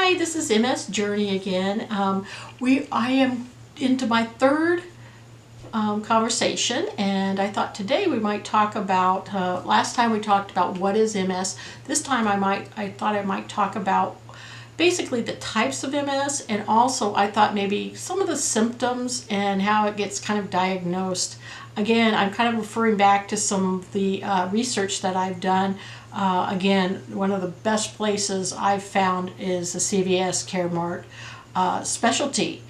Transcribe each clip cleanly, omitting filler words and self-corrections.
Hi, this is MS Journey again. I am into my third conversation, and I thought today we might talk about, last time we talked about what is MS. This time I thought I might talk about basically the types of MS, and also I thought maybe some of the symptoms and how it gets kind of diagnosed. Again, I'm kind of referring back to some of the research that I've done. Again, one of the best places I've found is the CVS Caremark specialty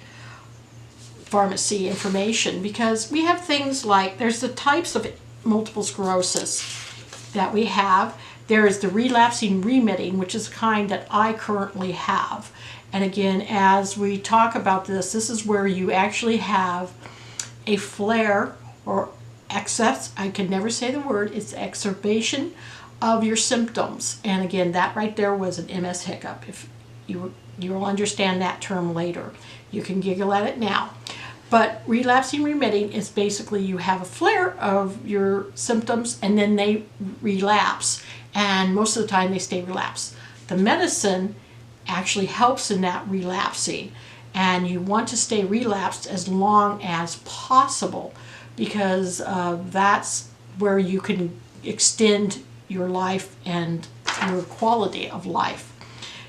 pharmacy information, because we have things like, there's the types of multiple sclerosis that we have. There is the relapsing remitting, which is the kind that I currently have. And again, as we talk about this is where you actually have a flare or excess, I can never say the word, it's exacerbation of your symptoms. And again, that right there was an MS hiccup. If you'll understand that term later. You can giggle at it now. But relapsing remitting is basically you have a flare of your symptoms and then they relapse. And most of the time they stay relapsed. The medicine actually helps in that relapsing. And you want to stay relapsed as long as possible, because that's where you can extend your life and your quality of life.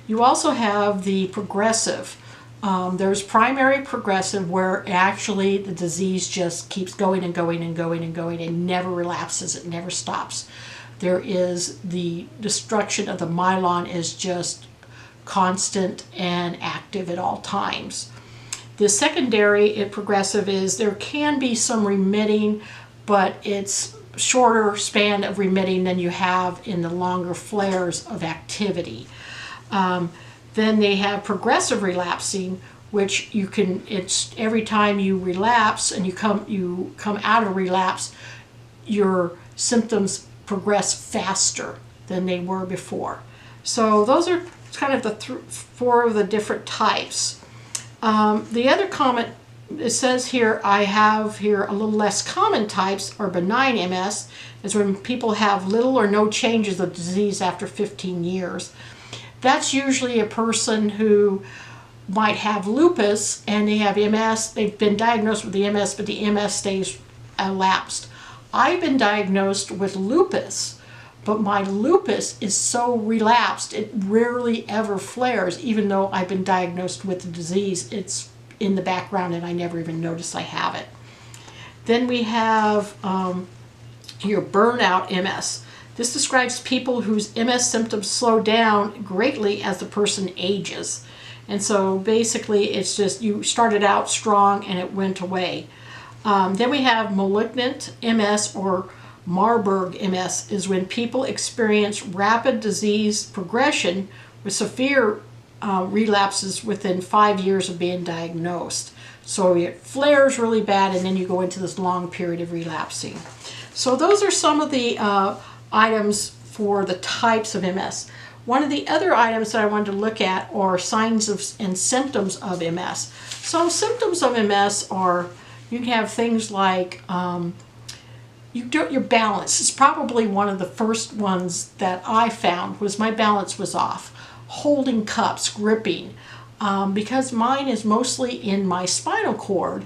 You also have the progressive. There's primary progressive, where actually the disease just keeps going and going and going and going and never relapses, it never stops. There is the destruction of the myelin is just constant and active at all times. The secondary progressive is there can be some remitting, but it's shorter span of remitting than you have in the longer flares of activity. Then they have progressive relapsing, which you can, it's every time you relapse and you come out of relapse, your symptoms progress faster than they were before. So those are kind of the four of the different types. The other comment, it says here, I have here a little less common types, or benign MS, is when people have little or no changes of disease after 15 years. That's usually a person who might have lupus and they have MS. They've been diagnosed with the MS, but the MS stays elapsed. I've been diagnosed with lupus, but my lupus is so relapsed, it rarely ever flares, even though I've been diagnosed with the disease. It's in the background and I never even notice I have it. Then we have your burnout MS. This describes people whose MS symptoms slow down greatly as the person ages. And so basically it's just you started out strong and it went away. Then we have malignant MS, or Marburg MS, is when people experience rapid disease progression with severe relapses within 5 years of being diagnosed. So it flares really bad and then you go into this long period of relapsing. So those are some of the items for the types of MS. One of the other items that I wanted to look at are signs and symptoms of MS. So symptoms of MS are, you can have things like your balance. It's probably one of the first ones that I found, was my balance was off. Holding cups, gripping. Because mine is mostly in my spinal cord,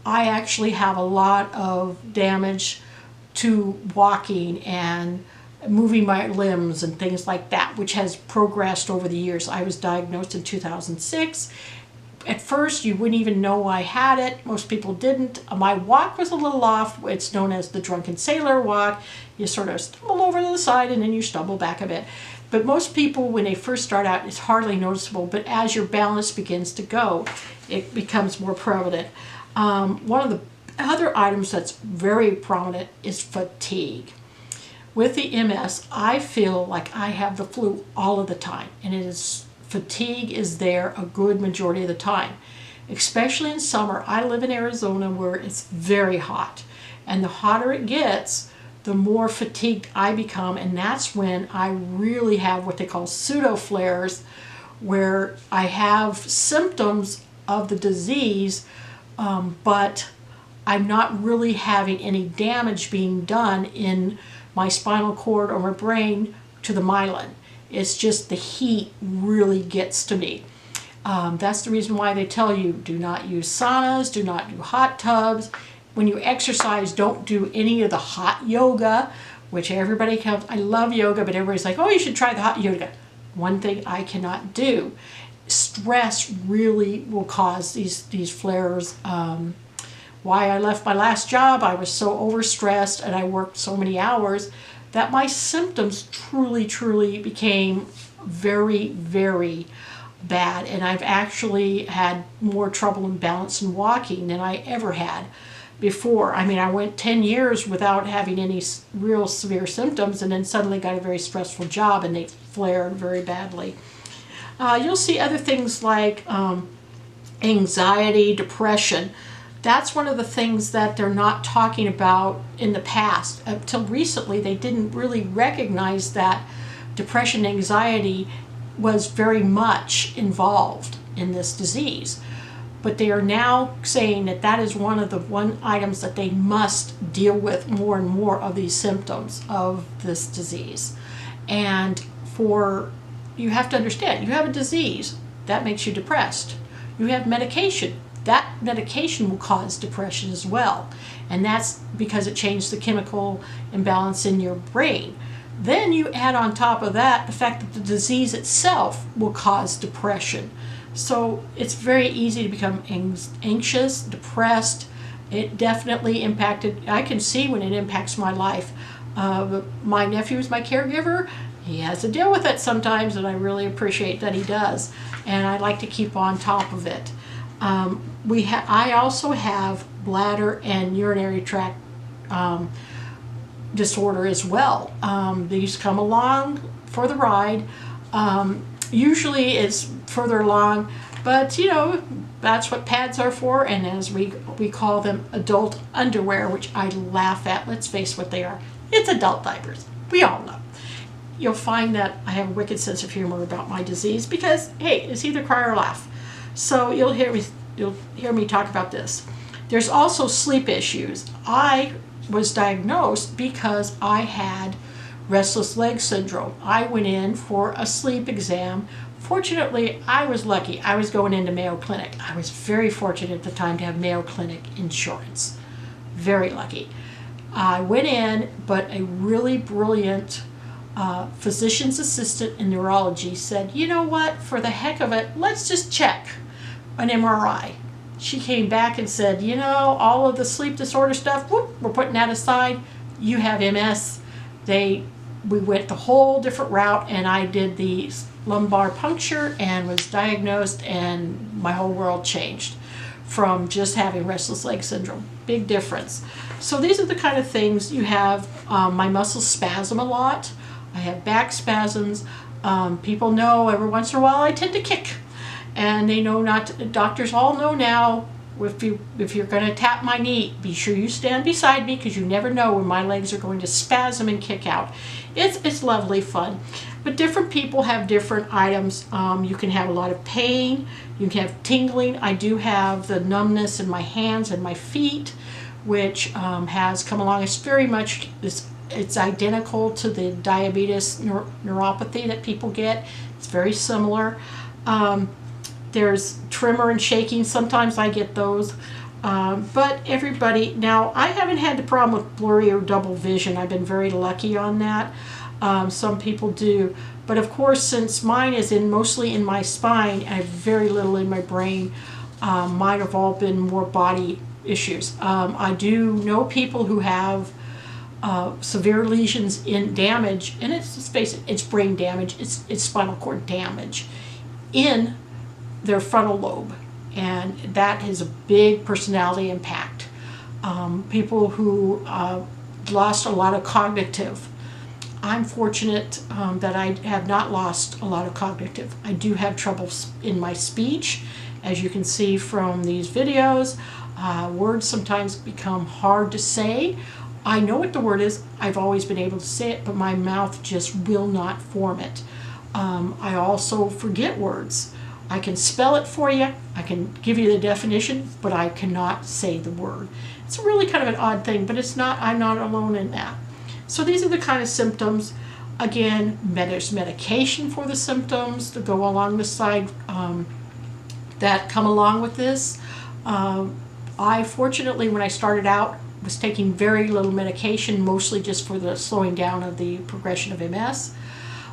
I actually have a lot of damage to walking and moving my limbs and things like that, which has progressed over the years. I was diagnosed in 2006. At first, you wouldn't even know I had it. Most people didn't. My walk was a little off. It's known as the drunken sailor walk. You sort of stumble over to the side and then you stumble back a bit. But most people, when they first start out, it's hardly noticeable. But as your balance begins to go, it becomes more prevalent. One of the other items that's very prominent is fatigue. With the MS, I feel like I have the flu all of the time, and fatigue is there a good majority of the time, especially in summer. I live in Arizona where it's very hot, and the hotter it gets, the more fatigued I become, and that's when I really have what they call pseudo flares, where I have symptoms of the disease, but I'm not really having any damage being done in my spinal cord or my brain to the myelin. It's just the heat really gets to me. That's the reason why they tell you do not use saunas, do not do hot tubs. When you exercise, don't do any of the hot yoga, which everybody comes, I love yoga, but everybody's like, oh, you should try the hot yoga. One thing I cannot do. Stress really will cause these flares. Why I left my last job, I was so overstressed and I worked so many hours that my symptoms truly became very, very bad. And I've actually had more trouble in balance and walking than I ever had before. I mean, I went 10 years without having any real severe symptoms, and then suddenly got a very stressful job and they flared very badly. You'll see other things like anxiety, depression. That's one of the things that they're not talking about in the past. Until recently, they didn't really recognize that depression and anxiety was very much involved in this disease. But they are now saying that that is one of the items that they must deal with more and more of these symptoms of this disease. And you have to understand, you have a disease that makes you depressed. You have medication. That medication will cause depression as well. And that's because it changed the chemical imbalance in your brain. Then you add on top of that the fact that the disease itself will cause depression. So it's very easy to become anxious, depressed. It definitely impacted, I can see when it impacts my life. My nephew is my caregiver. He has to deal with it sometimes, and I really appreciate that he does. And I like to keep on top of it. I also have bladder and urinary tract disorder as well. These come along for the ride. Usually it's further along, but you know, that's what pads are for, and as we call them adult underwear, which I laugh at. Let's face what they are. It's adult diapers. We all know. You'll find that I have a wicked sense of humor about my disease because, hey, it's either cry or laugh. So you'll hear me talk about this. There's also sleep issues. I was diagnosed because I had restless leg syndrome. I went in for a sleep exam. Fortunately, I was lucky. I was going into Mayo Clinic. I was very fortunate at the time to have Mayo Clinic insurance. Very lucky. I went in, but a really brilliant physician's assistant in neurology said, you know what, for the heck of it, let's just check an MRI. She came back and said, you know, all of the sleep disorder stuff, whoop, we're putting that aside. You have MS. We went the whole different route, and I did the lumbar puncture and was diagnosed, and my whole world changed from just having restless leg syndrome. Big difference. So these are the kind of things you have. My muscles spasm a lot. I have back spasms. People know every once in a while I tend to kick. And they know not to, doctors all know now, if you're going to tap my knee, be sure you stand beside me, because you never know when my legs are going to spasm and kick out. It's lovely fun. But different people have different items. You can have a lot of pain. You can have tingling. I do have the numbness in my hands and my feet, which has come along. It's very much, it's identical to the diabetes neuropathy that people get. It's very similar. There's tremor and shaking. Sometimes I get those. But everybody, now I haven't had the problem with blurry or double vision. I've been very lucky on that. Some people do. But of course, since mine is mostly in my spine, I have very little in my brain. Mine have all been more body issues. I do know people who have severe lesions in damage, and let's face it, it's brain damage, it's spinal cord damage in their frontal lobe, and that has a big personality impact. People who lost a lot of cognitive. I'm fortunate that I have not lost a lot of cognitive. I do have trouble in my speech, as you can see from these videos. Words sometimes become hard to say. I know what the word is. I've always been able to say it, but my mouth just will not form it. I also forget words. I can spell it for you, I can give you the definition, but I cannot say the word. It's really kind of an odd thing, but it's not, I'm not alone in that. So these are the kind of symptoms. Again, there's medication for the symptoms to go along the side that come along with this. I fortunately, when I started out, was taking very little medication, mostly just for the slowing down of the progression of MS.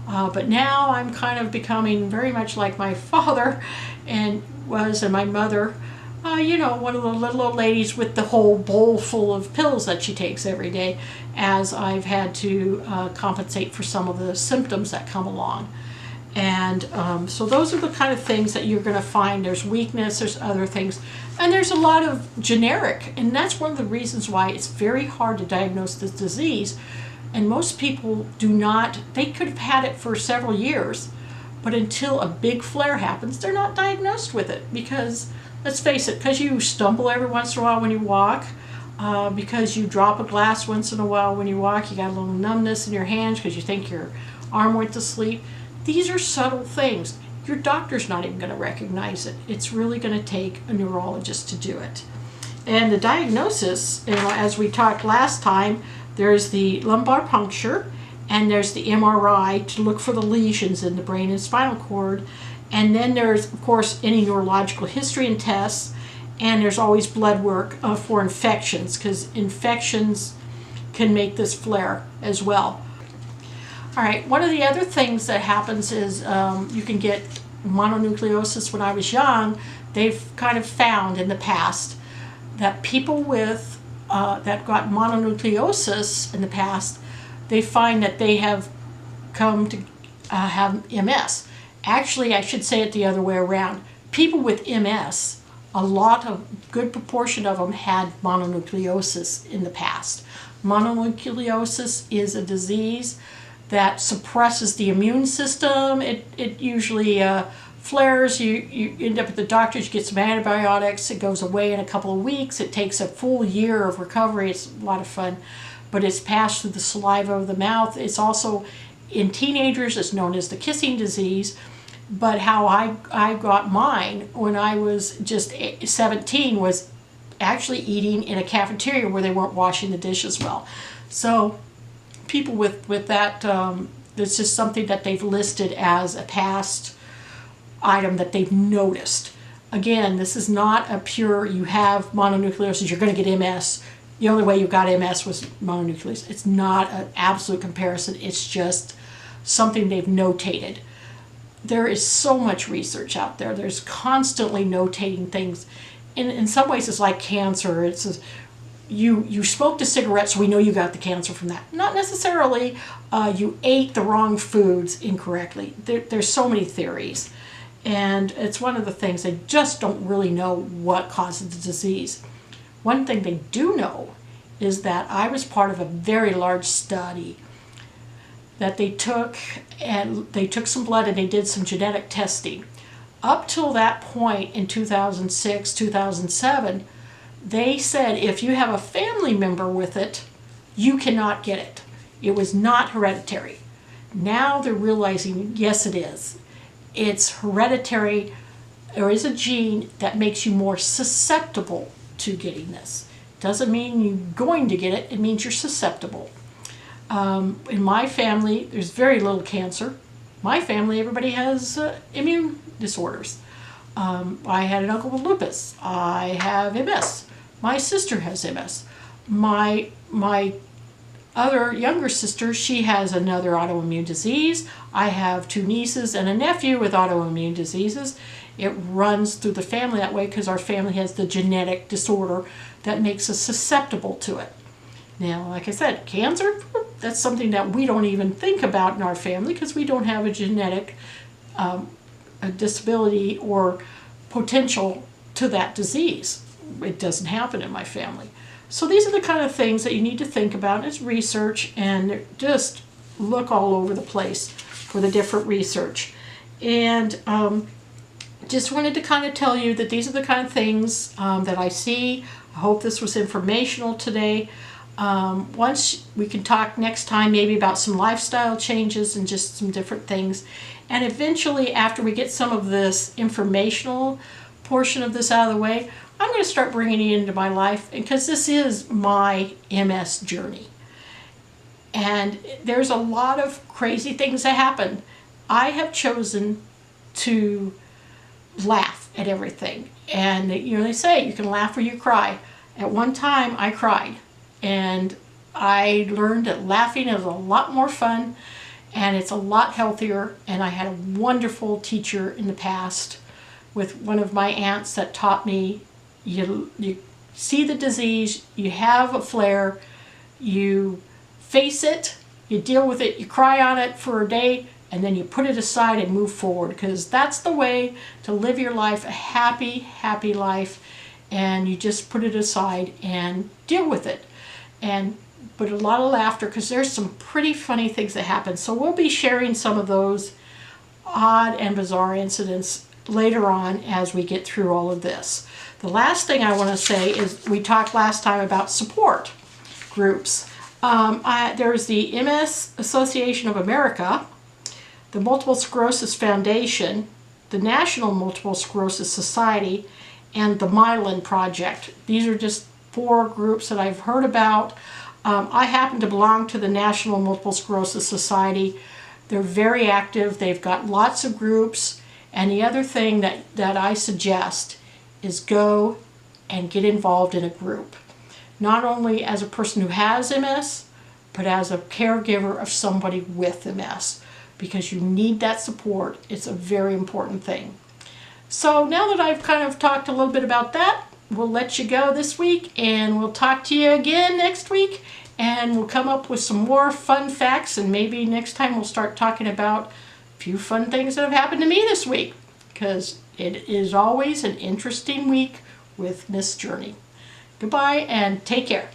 But now I'm kind of becoming very much like my father and my mother. One of the little old ladies with the whole bowl full of pills that she takes every day, as I've had to compensate for some of the symptoms that come along. And so those are the kind of things that you're going to find. There's weakness, there's other things, and there's a lot of generic, and that's one of the reasons why it's very hard to diagnose this disease. And most people do not, they could have had it for several years, but until a big flare happens, they're not diagnosed with it. Because, let's face it, because you stumble every once in a while when you walk, because you drop a glass once in a while when you walk, you got a little numbness in your hands because you think your arm went to sleep. These are subtle things. Your doctor's not even going to recognize it. It's really going to take a neurologist to do it. And the diagnosis, as we talked last time, there's the lumbar puncture, and there's the MRI to look for the lesions in the brain and spinal cord. And then there's, of course, any neurological history and tests, and there's always blood work for infections, because infections can make this flare as well. All right, one of the other things that happens is you can get mononucleosis. When I was young, they've kind of found in the past that people with that got mononucleosis in the past, they find that they have come to have MS. Actually, I should say it the other way around. People with MS, a good proportion of them had mononucleosis in the past. Mononucleosis is a disease that suppresses the immune system. It usually flares. You end up at the doctor's, you get some antibiotics, it goes away in a couple of weeks. It takes a full year of recovery. It's a lot of fun, but it's passed through the saliva of the mouth. It's also, in teenagers, it's known as the kissing disease. But how I got mine when I was just 17 was actually eating in a cafeteria where they weren't washing the dishes well. So people with that, it's just something that they've listed as a past item that they've noticed. Again, this is not a pure, you have mononucleosis, you're going to get MS. The only way you got MS was mononucleosis. It's not an absolute comparison. It's just something they've notated. There is so much research out there. There's constantly notating things. In some ways, it's like cancer. It's you smoked a cigarette, so we know you got the cancer from that. Not necessarily. You ate the wrong foods incorrectly. There's so many theories. And it's one of the things they just don't really know what causes the disease. One thing they do know is that I was part of a very large study that they took some blood and they did some genetic testing. Up till that point in 2006, 2007, they said if you have a family member with it, you cannot get it. It was not hereditary. Now they're realizing, yes, it is. It's hereditary. There is a gene that makes you more susceptible to getting this. Doesn't mean you're going to get it. It means you're susceptible. In my family, there's very little cancer. My family, everybody has immune disorders. I had an uncle with lupus. I have MS. My sister has MS. My other younger sister, she has another autoimmune disease. I have 2 nieces and a nephew with autoimmune diseases. It runs through the family that way because our family has the genetic disorder that makes us susceptible to it. Now, like I said, cancer, that's something that we don't even think about in our family because we don't have a genetic a disability or potential to that disease. It doesn't happen in my family. So these are the kind of things that you need to think about. It's research, and just look all over the place for the different research. And just wanted to kind of tell you that these are the kind of things that I see. I hope this was informational today. Once we can talk next time maybe about some lifestyle changes and just some different things. And eventually, after we get some of this informational portion of this out of the way, I'm going to start bringing it into my life because this is my MS journey. And there's a lot of crazy things that happen. I have chosen to laugh at everything. And they say you can laugh or you cry. At one time I cried, and I learned that laughing is a lot more fun and it's a lot healthier. And I had a wonderful teacher in the past with one of my aunts that taught me, you see the disease, you have a flare, you face it, you deal with it, you cry on it for a day, and then you put it aside and move forward, because that's the way to live your life, a happy, happy life. And you just put it aside and deal with it. And but a lot of laughter, because there's some pretty funny things that happen. So we'll be sharing some of those odd and bizarre incidents later on as we get through all of this. The last thing I want to say is, we talked last time about support groups. There's the MS Association of America, the Multiple Sclerosis Foundation, the National Multiple Sclerosis Society, and the Myelin Project. These are just 4 groups that I've heard about. I happen to belong to the National Multiple Sclerosis Society. They're very active. They've got lots of groups. And the other thing that I suggest is go and get involved in a group. Not only as a person who has MS, but as a caregiver of somebody with MS, because you need that support. It's a very important thing. So now that I've kind of talked a little bit about that, we'll let you go this week, and we'll talk to you again next week, and we'll come up with some more fun facts, and maybe next time we'll start talking about a few fun things that have happened to me this week, because it is always an interesting week with Miss Journey. Goodbye and take care.